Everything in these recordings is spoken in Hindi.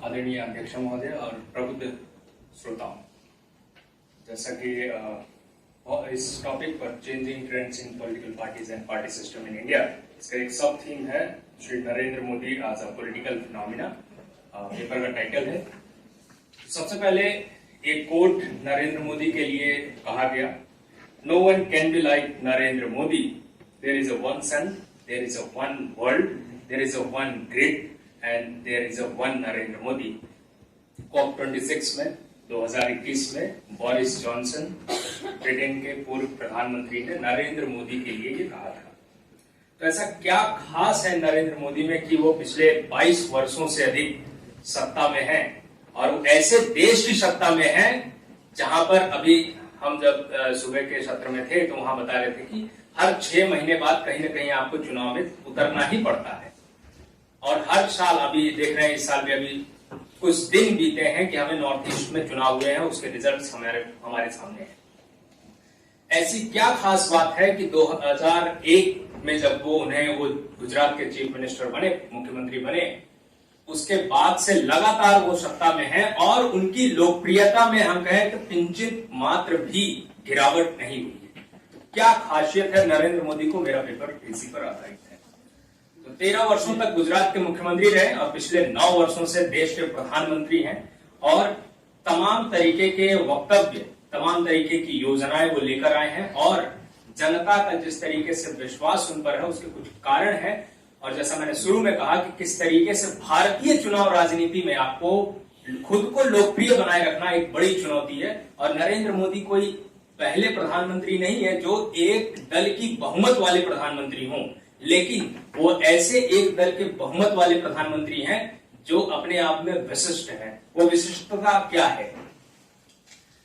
आदरणीय अध्यक्ष महोदय और प्रबुद्ध श्रोताओं, जैसा कि इस टॉपिक पर changing trends in political parties and party system in India, इसका एक सब थीम है Shri Narendra Modi as a political phenomena. Paper का टाइटल है। सबसे पहले एक कोट नरेंद्र मोदी के लिए कहा गया, no one can be like Narendra Modi, there is a one sun, there is a one world, there is a one grid and there is a one Narendra Modi. COP 26 में 2021 में बोरिस जॉनसन, ब्रिटेन के पूर्व प्रधानमंत्री ने नरेंद्र मोदी के लिए ये कहा था। तो ऐसा क्या खास है नरेंद्र मोदी में कि वो पिछले 22 वर्षों से अधिक सत्ता में हैं, और वो ऐसे देश की सत्ता में हैं जहां पर अभी हम जब सुबह के सत्र में थे तो वहां बता रहे थे कि हर 6 महीने बाद कहीं ना कहीं आपको चुनाव में उतरना ही पड़ता है। और हर साल, अभी देख रहे हैं इस साल भी अभी कुछ दिन बीते हैं कि हमें नॉर्थ ईस्ट में चुनाव हुए हैं, उसके रिजल्ट्स हमारे सामने हैं। ऐसी क्या खास बात है कि 2001 में जब वो गुजरात के चीफ मिनिस्टर बने, मुख्यमंत्री बने, उसके बाद से लगातार वो सत्ता में हैं और उनकी लोकप्रियता में हम कहें तो किंचित मात्र भी गिरावट नहीं हुई है। तो क्या खासियत है नरेंद्र मोदी को, मेरा पेपर इसी पर आधारित है। तो 13 वर्षों तक गुजरात के मुख्यमंत्री रहे और पिछले 9 वर्षों से देश के प्रधानमंत्री हैं, और तमाम तरीके के वक्तव्य, तमाम तरीके की योजनाएं वो लेकर आए हैं, और जनता का जिस तरीके से विश्वास उन पर है उसके कुछ कारण है। और जैसा मैंने शुरू में कहा कि किस तरीके से भारतीय चुनाव राजनीति में आपको खुद को लोकप्रिय बनाए रखना एक बड़ी चुनौती है। और नरेंद्र मोदी कोई पहले प्रधानमंत्री नहीं है जो एक दल की बहुमत वाले प्रधानमंत्री हों, लेकिन वो ऐसे एक दल के बहुमत वाले प्रधानमंत्री हैं जो अपने आप में विशिष्ट है। वो विशिष्टता क्या है?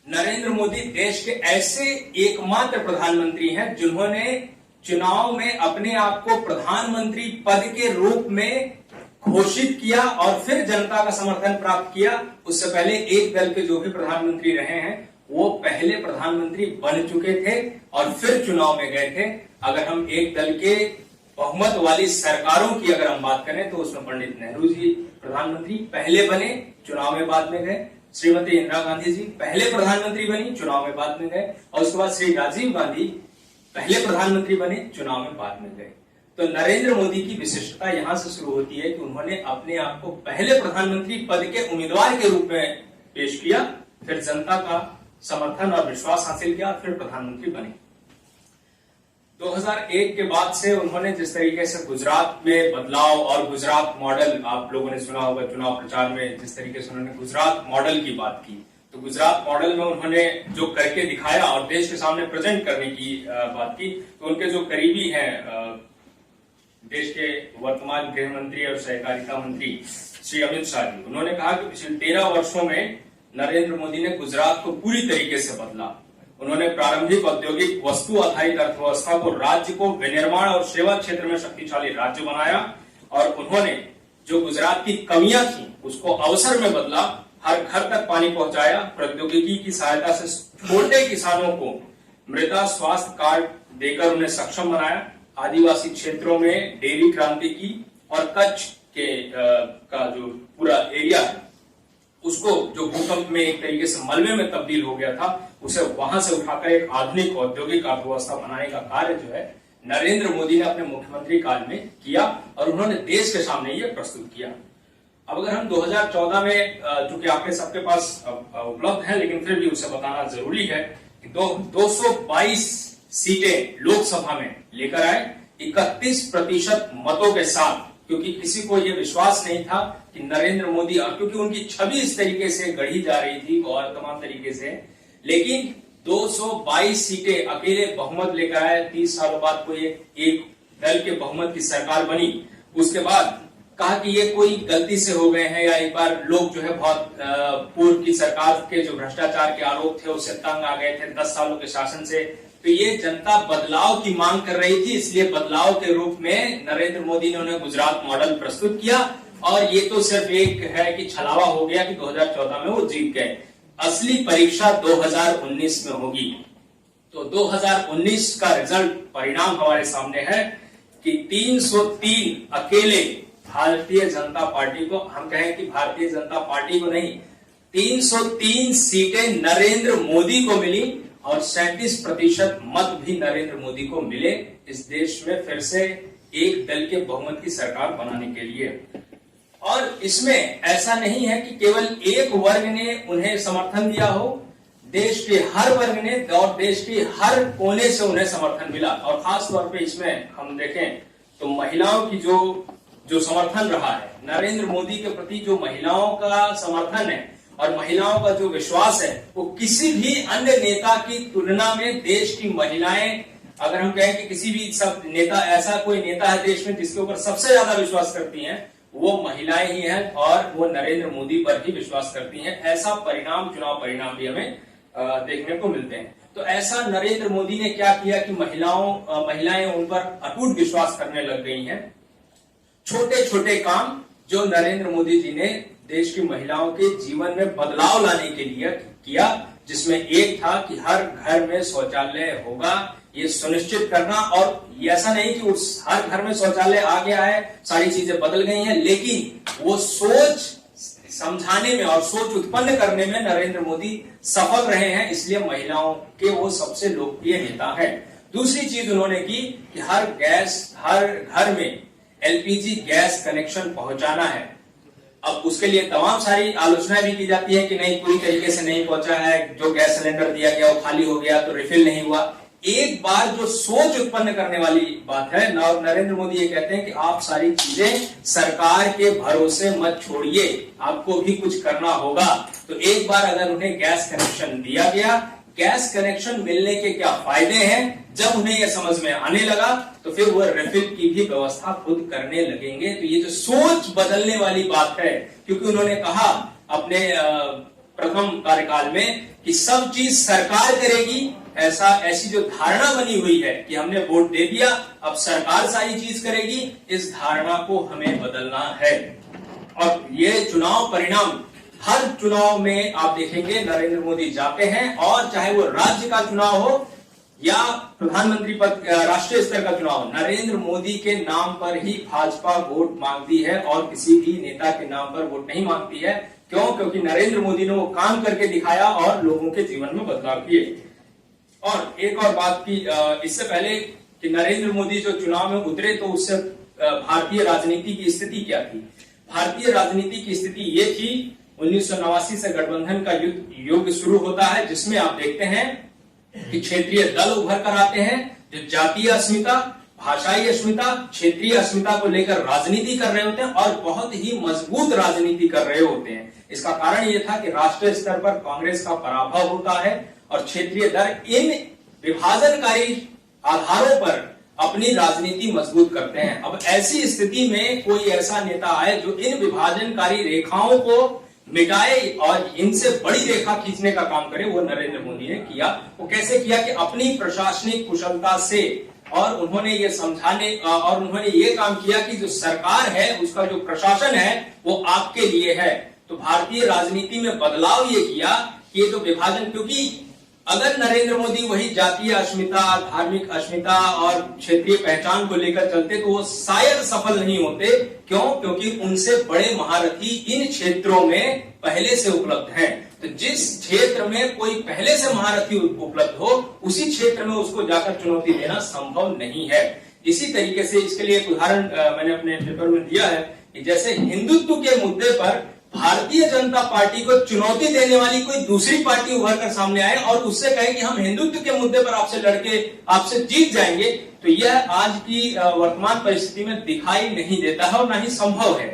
नरेंद्र मोदी देश के ऐसे एकमात्र प्रधानमंत्री हैं जिन्होंने चुनाव में अपने आप को प्रधानमंत्री पद के रूप में घोषित किया और फिर जनता का समर्थन प्राप्त किया। उससे पहले एक दल के जो भी प्रधानमंत्री रहे हैं वो पहले प्रधानमंत्री बन चुके थे और फिर चुनाव में गए थे। अगर हम एक दल के बहुमत वाली सरकारों की अगर हम बात करें तो उसमें पंडित नेहरू जी प्रधानमंत्री पहले बने, चुनाव में बाद में गए। श्रीमती इंदिरा गांधी जी पहले प्रधानमंत्री बनी, चुनाव में बाद में गए। और उसके बाद श्री राजीव गांधी पहले प्रधानमंत्री बने, चुनाव में बाद में गए। तो नरेंद्र मोदी की विशिष्टता यहां से शुरू होती है कि उन्होंने अपने आप को पहले प्रधानमंत्री पद के उम्मीदवार के रूप में पेश किया, फिर जनता का समर्थन और विश्वास हासिल किया, फिर प्रधानमंत्री बने। 2001 के बाद से उन्होंने जिस तरीके से गुजरात में बदलाव और गुजरात मॉडल, आप लोगों ने सुना होगा चुनाव प्रचार में जिस तरीके से उन्होंने गुजरात मॉडल की बात की, तो गुजरात मॉडल में उन्होंने जो करके दिखाया और देश के सामने प्रेजेंट करने की बात की, तो उनके जो करीबी हैं देश के वर्तमान गृह मंत्री और सहकारिता मंत्री श्री अमित शाह जी, उन्होंने कहा कि पिछले 13 वर्षों में नरेंद्र मोदी ने गुजरात को पूरी तरीके से बदला। उन्होंने प्रारंभिक औद्योगिक वस्तु आधारित अर्थव्यवस्था को, राज्य को विनिर्माण और सेवा क्षेत्र में शक्तिशाली राज्य बनाया, और उन्होंने जो गुजरात की कमियां थी उसको अवसर में बदला, हर घर तक पानी पहुंचाया, प्रौद्योगिकी की सहायता से छोटे किसानों को मृदा स्वास्थ्य कार्ड देकर उन्हें सक्षम बनाया, आदिवासी क्षेत्रों में डेयरी क्रांति की, और कच्छ के का जो पूरा एरिया है उसको जो भूकंप में एक तरीके से मलबे में तब्दील हो गया था उसे वहां से उठाकर एक आधुनिक औद्योगिक अर्थव्यवस्था बनाने का कार्य जो है नरेंद्र मोदी ने अपने मुख्यमंत्री काल में किया, और उन्होंने देश के सामने ये प्रस्तुत किया। अब अगर हम 2014 में, जो कि आपके सबके पास उपलब्ध है लेकिन फिर भी उसे बताना जरूरी है, कि 222 सीटें लोकसभा में लेकर आए 31% मतों के साथ, क्योंकि किसी को यह विश्वास नहीं था कि नरेंद्र मोदी, क्योंकि उनकी छवि इस तरीके से गढ़ी जा रही थी और तमाम तरीके से, लेकिन 222 सीटें अकेले बहुमत लेकर आए। 30 सालों बाद कोई एक दल के बहुमत की सरकार बनी। उसके बाद कहा कि ये कोई गलती से हो गए हैं, या एक बार लोग जो है बहुत पूर्व की सरकार के जो भ्रष्टाचार के आरोप थे उससे तंग आ गए थे 10 सालों के शासन से। तो ये जनता बदलाव की मांग कर रही थी, इसलिए बदलाव के रूप में नरेंद्र मोदी ने उन्हें गुजरात मॉडल प्रस्तुत किया, और ये तो सिर्फ एक है कि छलावा हो गया कि 2014 में वो जीत गए। असली परीक्षा 2019 में होगी। तो 2019 का रिजल्ट, परिणाम हमारे सामने है कि 303 अकेले भारतीय जनता पार्टी को, हम कहें कि भारतीय जनता पार्टी को नहीं, 303 सीटें नरेंद्र मोदी को मिली और 37% मत भी नरेंद्र मोदी को मिले इस देश में फिर से एक दल के बहुमत की सरकार बनाने के लिए। और इसमें ऐसा नहीं है कि केवल एक वर्ग ने उन्हें समर्थन दिया हो, देश के हर वर्ग ने और देश के हर कोने से उन्हें समर्थन मिला। और खास तौर पे इसमें हम देखें तो महिलाओं की जो समर्थन रहा है, नरेंद्र मोदी के प्रति जो महिलाओं का समर्थन है और महिलाओं का जो विश्वास है, वो किसी भी अन्य नेता की तुलना में देश की महिलाएं, अगर हम कहें कि किसी भी सब नेता, ऐसा कोई नेता है देश में जिसके ऊपर सबसे ज्यादा विश्वास करती हैं, वो महिलाएं ही हैं और वो नरेंद्र मोदी पर ही विश्वास करती हैं। ऐसा परिणाम, चुनाव परिणाम भी हमें देखने को मिलते हैं। तो ऐसा नरेंद्र मोदी ने क्या किया कि महिलाएं उन पर अटूट विश्वास करने लग गई हैं। छोटे छोटे काम जो नरेंद्र मोदी जी ने देश की महिलाओं के जीवन में बदलाव लाने के लिए किया, जिसमें एक था कि हर घर में शौचालय होगा, ये सुनिश्चित करना। और ऐसा नहीं कि उस हर घर में शौचालय आ गया है, सारी चीजें बदल गई हैं, लेकिन वो सोच समझाने में और सोच उत्पन्न करने में नरेंद्र मोदी सफल रहे हैं, इसलिए महिलाओं के वो सबसे लोकप्रिय नेता है। दूसरी चीज उन्होंने की कि हर घर में एलपीजी गैस कनेक्शन पहुंचाना है। अब उसके लिए तमाम सारी आलोचनाएं भी की जाती है कि नहीं, पूरी तरीके से नहीं पहुंचा है, जो गैस सिलेंडर दिया गया वो खाली हो गया तो रिफिल नहीं हुआ। एक बार जो सोच उत्पन्न करने वाली बात है, नरेंद्र मोदी ये कहते हैं कि आप सारी चीजें सरकार के भरोसे मत छोड़िए, आपको भी कुछ करना होगा। तो एक बार अगर उन्हें गैस कनेक्शन दिया गया, गैस कनेक्शन मिलने के क्या फायदे हैं, जब उन्हें यह समझ में आने लगा तो फिर वह रिफिल की भी व्यवस्था खुद करने लगेंगे। तो ये जो सोच बदलने वाली बात है, क्योंकि उन्होंने कहा अपने प्रथम कार्यकाल में कि सब चीज सरकार करेगी, ऐसी जो धारणा बनी हुई है कि हमने वोट दे दिया अब सरकार सारी चीज करेगी, इस धारणा को हमें बदलना है। और ये चुनाव परिणाम, हर चुनाव में आप देखेंगे नरेंद्र मोदी जाते हैं, और चाहे वो राज्य का चुनाव हो या प्रधानमंत्री पद, राष्ट्रीय स्तर का चुनाव, नरेंद्र मोदी के नाम पर ही भाजपा वोट मांगती है और किसी भी नेता के नाम पर वोट नहीं मांगती है। क्यों? क्योंकि नरेंद्र मोदी ने वो काम करके दिखाया और लोगों के जीवन में बदलाव किए। और एक और बात की, इससे पहले कि नरेंद्र मोदी जो चुनाव में उतरे तो उससे भारतीय राजनीति की स्थिति क्या थी? भारतीय राजनीति की स्थिति ये थी, 1989 से गठबंधन का युग शुरू होता है, जिसमें आप देखते हैं कि क्षेत्रीय दल उभर कर आते हैं, जो जातीय अस्मिता, भाषाई अस्मिता, क्षेत्रीय अस्मिता को लेकर राजनीति कर रहे होते हैं और बहुत ही मजबूत राजनीति कर रहे होते हैं। इसका कारण यह था कि राष्ट्रीय स्तर पर कांग्रेस का पराभव होता है और क्षेत्रीय दल इन विभाजनकारी आधारों पर अपनी राजनीति मजबूत करते हैं। अब ऐसी स्थिति में कोई ऐसा नेता आए जो इन विभाजनकारी रेखाओं को मिटाए और इनसे बड़ी रेखा खींचने का काम करे, वो नरेंद्र मोदी ने किया। वो कैसे किया कि अपनी प्रशासनिक कुशलता से, और उन्होंने ये समझाने और उन्होंने ये काम किया कि जो सरकार है उसका जो प्रशासन है वो आपके लिए है। तो भारतीय राजनीति में बदलाव ये किया कि ये जो विभाजन, क्योंकि अगर नरेंद्र मोदी वही जातीय अस्मिता, धार्मिक अस्मिता और क्षेत्रीय पहचान को लेकर चलते तो वो शायद सफल नहीं होते। क्यों? क्योंकि उनसे बड़े महारथी इन क्षेत्रों में पहले से उपलब्ध हैं। तो जिस क्षेत्र में कोई पहले से महारथी उपलब्ध हो, उसी क्षेत्र में उसको जाकर चुनौती देना संभव नहीं है। इसी तरीके से इसके लिए एक उदाहरण मैंने अपने पेपर में दिया है कि जैसे हिंदुत्व के मुद्दे पर भारतीय जनता पार्टी को चुनौती देने वाली कोई दूसरी पार्टी उभर कर सामने आए और उससे कहे कि हम हिंदुत्व के मुद्दे पर आपसे लड़के आपसे जीत जाएंगे, तो यह आज की वर्तमान परिस्थिति में दिखाई नहीं देता है और ना ही संभव है।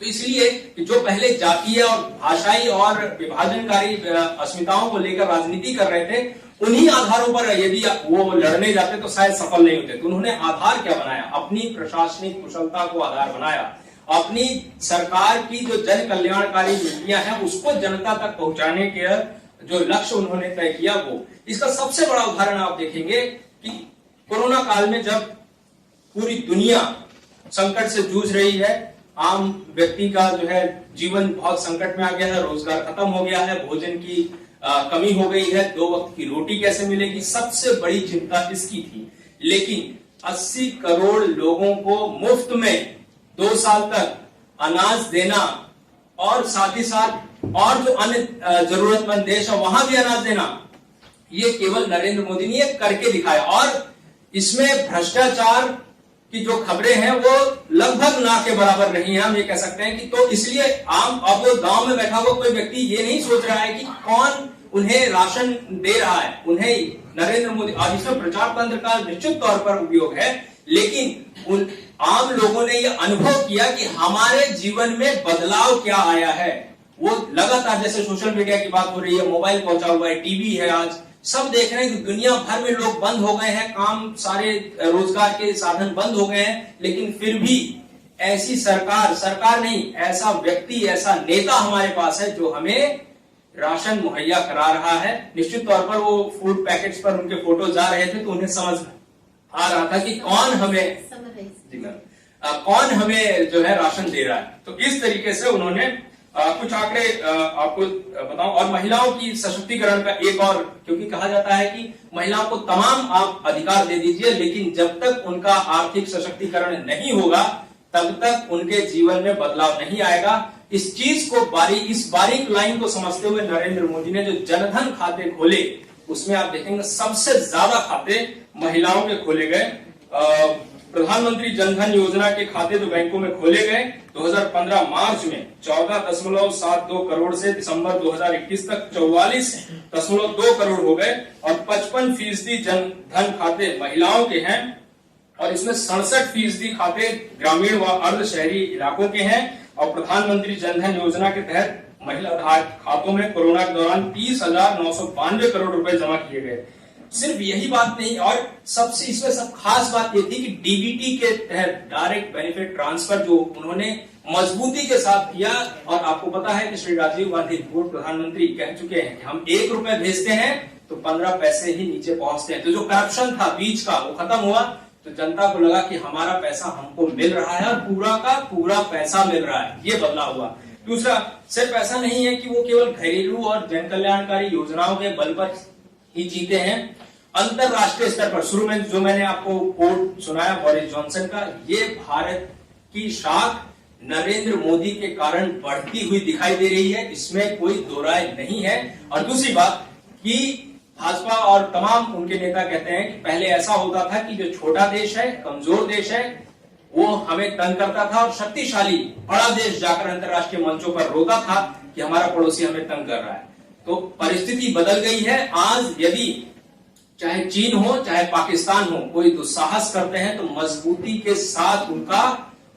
तो इसलिए जो पहले जातीय और भाषाई और विभाजनकारी अस्मिताओं को लेकर राजनीति कर रहे थे, उन्हीं आधारों पर यदि वो लड़ने जाते तो शायद सफल नहीं होते। तो उन्होंने आधार क्या बनाया? अपनी प्रशासनिक कुशलता को आधार बनाया, अपनी सरकार की जो जन कल्याणकारी नीतियां हैं उसको जनता तक पहुंचाने के जो लक्ष्य उन्होंने तय किया वो। इसका सबसे बड़ा उदाहरण आप देखेंगे कि कोरोना काल में जब पूरी दुनिया संकट से जूझ रही है, आम व्यक्ति का जो है जीवन बहुत संकट में आ गया है, रोजगार खत्म हो गया है, भोजन की कमी हो गई है, 2 वक्त की रोटी कैसे मिलेगी, सबसे बड़ी चिंता इसकी थी। लेकिन 80 करोड़ लोगों को मुफ्त में 2 साल तक अनाज देना और साथ ही साथ और जो अन्य जरूरतमंद देश है वहां भी अनाज देना, ये केवल नरेंद्र मोदी ने करके दिखाया। और इसमें भ्रष्टाचार की जो खबरें हैं वो लगभग ना के बराबर नहीं है, हम ये कह सकते हैं कि तो इसलिए आम अब गांव में बैठा हुआ कोई व्यक्ति ये नहीं सोच रहा है कि कौन उन्हें राशन दे रहा है, उन्हें नरेंद्र मोदी। और इसमें प्रचार तंत्र का निश्चित तौर पर उपयोग है, लेकिन उन आम लोगों ने यह अनुभव किया कि हमारे जीवन में बदलाव क्या आया है। वो लगातार, जैसे सोशल मीडिया की बात हो रही है, मोबाइल पहुंचा हुआ है, टीवी है, आज सब देख रहे हैं कि दुनिया भर में लोग बंद हो गए हैं, काम सारे रोजगार के साधन बंद हो गए हैं, लेकिन फिर भी ऐसी सरकार नहीं, ऐसा व्यक्ति, ऐसा नेता हमारे पास है जो हमें राशन मुहैया करा रहा है। निश्चित तौर पर वो फूड पैकेट्स पर उनके फोटो जा रहे थे तो उन्हें समझ आ रहा था कि कौन हमें जो है राशन दे रहा है। तो इस तरीके से उन्होंने कुछ आंकड़े आपको बताऊं। और महिलाओं की सशक्तिकरण का एक और, क्योंकि कहा जाता है कि महिलाओं को तमाम आप अधिकार दे दीजिए, लेकिन जब तक उनका आर्थिक सशक्तिकरण नहीं होगा तब तक उनके जीवन में बदलाव नहीं आएगा। इस चीज को इस बारीक लाइन को समझते हुए नरेंद्र मोदी ने जो जनधन खाते खोले, उसमें आप देखेंगे सबसे ज्यादा खाते महिलाओं के खोले गए। प्रधानमंत्री जनधन योजना के खाते जो बैंकों में खोले गए 2015 मार्च में 14.72 करोड़ से दिसंबर 2021 तक 44.2 करोड़ हो गए, और 55% जनधन खाते महिलाओं के हैं, और इसमें 67% खाते ग्रामीण व अर्ध शहरी इलाकों के हैं। और प्रधानमंत्री जनधन योजना के तहत महिला खातों में कोरोना के दौरान 30,992 करोड़ रुपए जमा किए गए। सिर्फ यही बात नहीं, और सबसे इसमें सब खास बात यह थी कि डीबीटी के तहत डायरेक्ट बेनिफिट ट्रांसफर जो उन्होंने मजबूती के साथ किया। और आपको पता है कि श्री राजीव गांधी पूर्व प्रधानमंत्री कह चुके हैं कि हम 1 रुपए भेजते हैं तो 15 पैसे ही नीचे पहुंचते हैं। तो जो करप्शन था बीच का वो खत्म हुआ, तो जनता को लगा कि हमारा पैसा हमको मिल रहा है और पूरा का पूरा पैसा मिल रहा है, ये बदलाव हुआ। दूसरा, सिर्फ ऐसा नहीं है कि वो केवल घरेलू और जन कल्याणकारी योजनाओं के बल पर ही जीते हैं, अंतरराष्ट्रीय स्तर पर शुरू में जो मैंने आपको कोट सुनाया बोरिस जॉनसन का, ये भारत की शाख नरेंद्र मोदी के कारण बढ़ती हुई दिखाई दे रही है, इसमें कोई दो राय नहीं है। और दूसरी बात कि भाजपा और तमाम उनके नेता कहते हैं कि पहले ऐसा होता था कि जो छोटा देश है, कमजोर देश है, वो हमें तंग करता था, और शक्तिशाली बड़ा देश जाकर अंतरराष्ट्रीय मंचों पर रोता था कि हमारा पड़ोसी हमें तंग कर रहा है। तो परिस्थिति बदल गई है। आज यदि चाहे चीन हो चाहे पाकिस्तान हो, कोई दुस्साहस करते हैं तो मजबूती के साथ उनका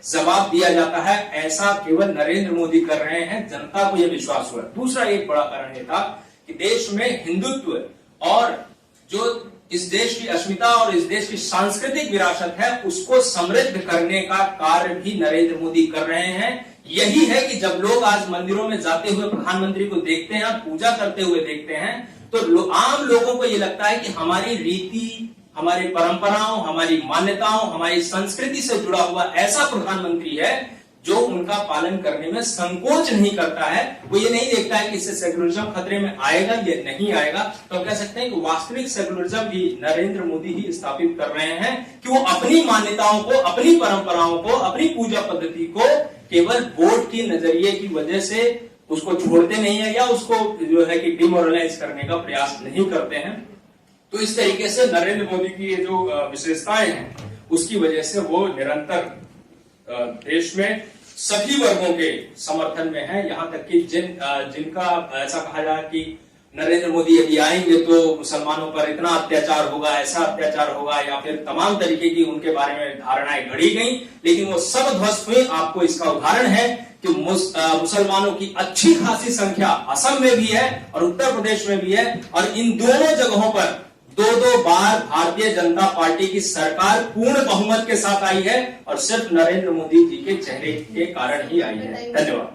जवाब दिया जाता है। ऐसा केवल नरेंद्र मोदी कर रहे हैं, जनता को यह विश्वास हुआ। दूसरा एक बड़ा कारण यह था कि देश में हिंदुत्व और जो इस देश की अस्मिता और इस देश की सांस्कृतिक विरासत है उसको समृद्ध करने का कार्य भी नरेंद्र मोदी कर रहे हैं। यही है कि जब लोग आज मंदिरों में जाते हुए प्रधानमंत्री को देखते हैं और पूजा करते हुए देखते हैं तो आम लोगों को यह लगता है कि हमारी रीति, हमारी परंपराओं, हमारी मान्यताओं, हमारी संस्कृति से जुड़ा हुआ ऐसा प्रधानमंत्री है जो उनका पालन करने में संकोच नहीं करता है। वो ये नहीं देखता है कि इससे सेकुलरिज्म खतरे में आएगा या नहीं आएगा। तो कह सकते हैं कि वास्तविक सेकुलरिज्म भी नरेंद्र मोदी ही स्थापित कर रहे हैं कि वो अपनी मान्यताओं को, अपनी परंपराओं को, अपनी पूजा पद्धति को केवल वोट की नजरिए की वजह से उसको छोड़ते नहीं है या उसको जो है कि डिमोरलाइज करने का प्रयास नहीं करते हैं। तो इस तरीके से नरेंद्र मोदी की ये जो विशेषताएं हैं उसकी वजह से वो निरंतर देश में सभी वर्गों के समर्थन में है। यहां तक कि जिनका ऐसा कहा जाए कि नरेंद्र मोदी यदि आएंगे तो मुसलमानों पर इतना अत्याचार होगा, ऐसा अत्याचार होगा, या फिर तमाम तरीके की उनके बारे में धारणाएं घड़ी गई, लेकिन वो सब ध्वस्त हुए। आपको इसका उदाहरण है कि मुसलमानों की अच्छी खासी संख्या असम में भी है और उत्तर प्रदेश में भी है, और इन दोनों जगहों पर 2-2 बार भारतीय जनता पार्टी की सरकार पूर्ण बहुमत के साथ आई है, और सिर्फ नरेंद्र मोदी जी के चेहरे के कारण ही आई है। धन्यवाद।